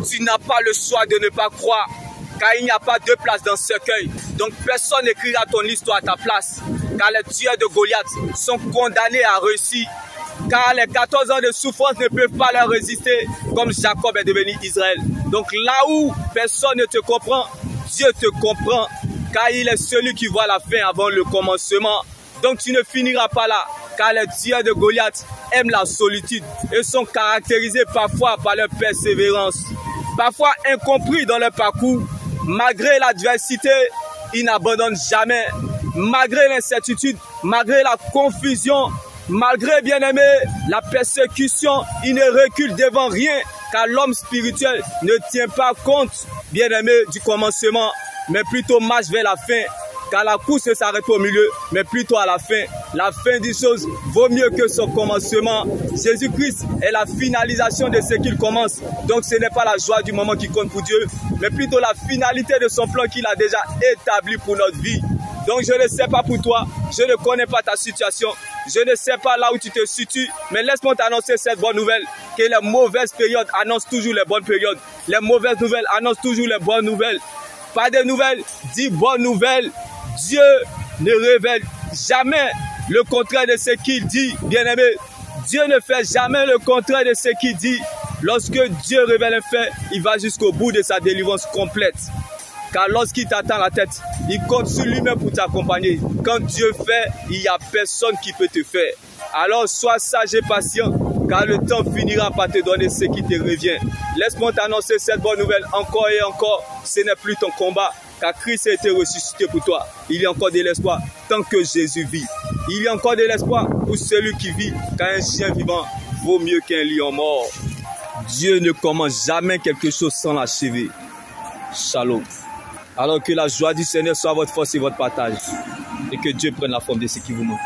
tu n'as pas le choix de ne pas croire, car il n'y a pas de place dans ce cercueil. Donc personne n'écrira ton histoire à ta place, car les tueurs de Goliath sont condamnés à réussir, car les 14 ans de souffrance ne peuvent pas leur résister, comme Jacob est devenu Israël. Donc là où personne ne te comprend, Dieu te comprend, car il est celui qui voit la fin avant le commencement. Donc tu ne finiras pas là, car les tueurs de Goliath aiment la solitude et sont caractérisés parfois par leur persévérance. Parfois incompris dans leur parcours, malgré l'adversité, ils n'abandonnent jamais. Malgré l'incertitude, malgré la confusion, malgré, bien-aimé, la persécution, ils ne reculent devant rien, car l'homme spirituel ne tient pas compte, bien-aimé, du commencement, mais plutôt marche vers la fin. Car la course ne s'arrête pas au milieu, mais plutôt à la fin. La fin des choses vaut mieux que son commencement. Jésus-Christ est la finalisation de ce qu'il commence. Donc ce n'est pas la joie du moment qui compte pour Dieu, mais plutôt la finalité de son plan qu'il a déjà établi pour notre vie. Donc je ne sais pas pour toi, je ne connais pas ta situation, je ne sais pas là où tu te situes, mais laisse-moi t'annoncer cette bonne nouvelle, que les mauvaises périodes annoncent toujours les bonnes périodes. Les mauvaises nouvelles annoncent toujours les bonnes nouvelles. Pas de nouvelles, dis bonnes nouvelles. Dieu ne révèle jamais le contraire de ce qu'il dit, bien-aimé. Dieu ne fait jamais le contraire de ce qu'il dit. Lorsque Dieu révèle un fait, il va jusqu'au bout de sa délivrance complète. Car lorsqu'il t'attend la tête, il compte sur lui-même pour t'accompagner. Quand Dieu fait, il n'y a personne qui peut te faire. Alors sois sage et patient, car le temps finira par te donner ce qui te revient. Laisse-moi t'annoncer cette bonne nouvelle encore et encore. Ce n'est plus ton combat, car Christ a été ressuscité pour toi. Il y a encore de l'espoir tant que Jésus vit. Il y a encore de l'espoir pour celui qui vit, car un chien vivant vaut mieux qu'un lion mort. Dieu ne commence jamais quelque chose sans l'achever. Shalom. Alors que la joie du Seigneur soit votre force et votre partage. Et que Dieu prenne la forme de ce qui vous manque.